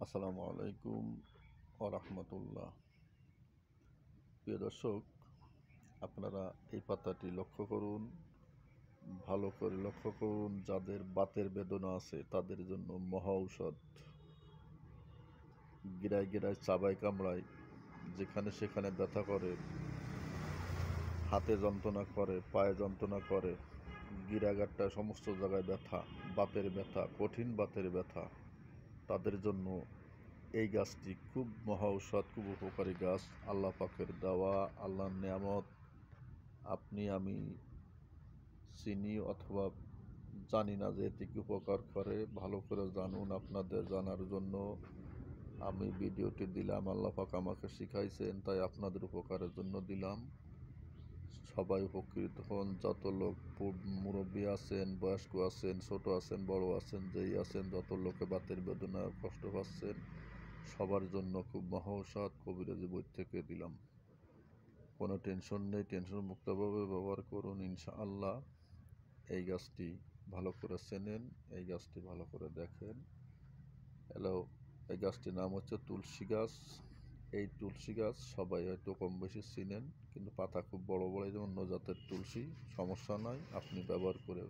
আসসালামু আলাইকুম ওয়া রাহমাতুল্লাহ। প্রিয় দর্শক, আপনারা এই পাতাটি লক্ষ্য করুন, ভালো করে লক্ষ্য করুন। যাদের বাতের বেদনা আছে তাদের জন্য মহা ঔষধ। গিরায় গিরায় চাবায় কামড়ায়, যেখানে সেখানে ব্যথা করে, হাতে যন্ত্রণা করে, পায়ে যন্ত্রণা করে, গিরাগাট্টা সমস্ত জায়গায় ব্যথা, বাতের ব্যথা, কঠিন বাতের ব্যথা, তাদের জন্য এই গাছটি খুব মহা ঔষধ, খুব উপকারী গাছ। আল্লাহ পাকের দেওয়া, আল্লাহর নেয়ামত। আপনি আমি চিনি অথবা জানি না যে এটি কি উপকার করে, ভালো করে জানুন। আপনাদের জানার জন্য আমি ভিডিওটি দিলাম। আল্লাহ পাক আমাকে শিখাইছেন, তাই আপনাদের উপকারের জন্য দিলাম। সবাই উপকৃত হন। যত লোক মুরব্বী আছেন, বয়স্ক আছেন, ছোট আছেন, বড় আছেন, যেই আছেন, যত লোকে বাতের বেদনা কষ্ট পাচ্ছেন, সবার জন্য খুব মহা ঔষধ। কবিরাজি বই থেকে দিলাম। কোনো টেনশন নেই, টেনশন মুক্তভাবে ব্যবহার করুন ইনশাআল্লাহ। এই গাছটি ভালো করে চেনেন, এই গাছটি ভালো করে দেখেন। হ্যালো, এই গাছটির নাম হচ্ছে তুলসী গাছ। এই তুলসী গাছ সবাই হয়তো কম বেশি চিনেন, কিন্তু পাতা খুব বড় বড়, যেমন অন্য জাতের তুলসী। সমস্যা নয়, আপনি ব্যবহার করে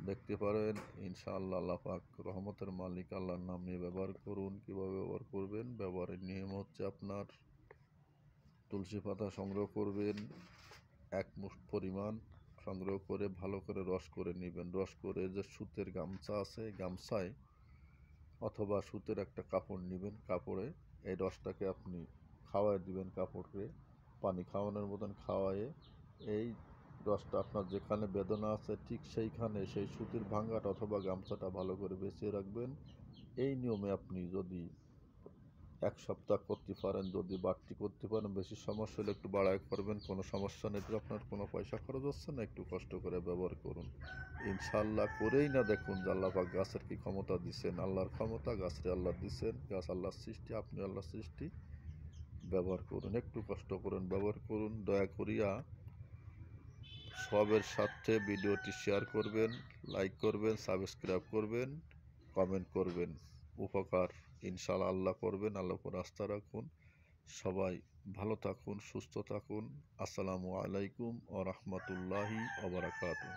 দেখতে পারেন ইনশাআল্লাহ। আল্লাহ পাক রহমতের মালিক, আল্লাহর নাম নিয়ে ব্যবহার করুন। কীভাবে ব্যবহার করবেন? ব্যবহারের নিয়ম হচ্ছে, আপনার তুলসী পাতা সংগ্রহ করবেন, এক মুঠ পরিমাণ সংগ্রহ করে ভালো করে রস করে নেবেন। রস করে যে সুতের গামছা আছে, গামছায় অথবা সুতের একটা কাপড় নেবেন, কাপড়ে এই রসটাকে আপনি খাওয়াই দিবেন। কাপড়কে পানি খাওয়ানোর মতন খাওয়ায়ে এই রসটা আপনার যেখানে বেদনা আছে ঠিক সেইখানে সেই সুতির ভাঙ্গাটা অথবা গামছাটা ভালো করে বেঁচিয়ে রাখবেন। এই নিয়মে আপনি যদি এক সপ্তাহ করতে পারেন, যদি বাড়তি করতে পারেন, বেশি সমস্যা হলে একটু বাড়ায় করবেন, কোনো সমস্যা নেই। তো আপনার কোনো পয়সা খরচ হচ্ছে না, একটু কষ্ট করে ব্যবহার করুন ইনশাআল্লাহ। করেই না দেখুন যে আল্লাহ পাক গাছের কি ক্ষমতা দিচ্ছেন। আল্লাহর ক্ষমতা, গাছরে আল্লাহ দিচ্ছেন, গাছ আল্লাহর সৃষ্টি, আপনি আল্লাহর সৃষ্টি। ব্যবহার করুন, একটু কষ্ট করুন, ব্যবহার করুন। দয়া করিয়া সবের সাথে ভিডিওটি শেয়ার করবেন, লাইক করবেন, সাবস্ক্রাইব করবেন, কমেন্ট করবেন। উপকার ইনশাআল্লাহ আল্লাহ করবেন। আল্লাহর উপর আস্থা রাখুন। সবাই ভালো থাকুন, সুস্থ থাকুন। আসসালামু আলাইকুম ওয়া রাহমাতুল্লাহি ওয়া বারাকাতুহু।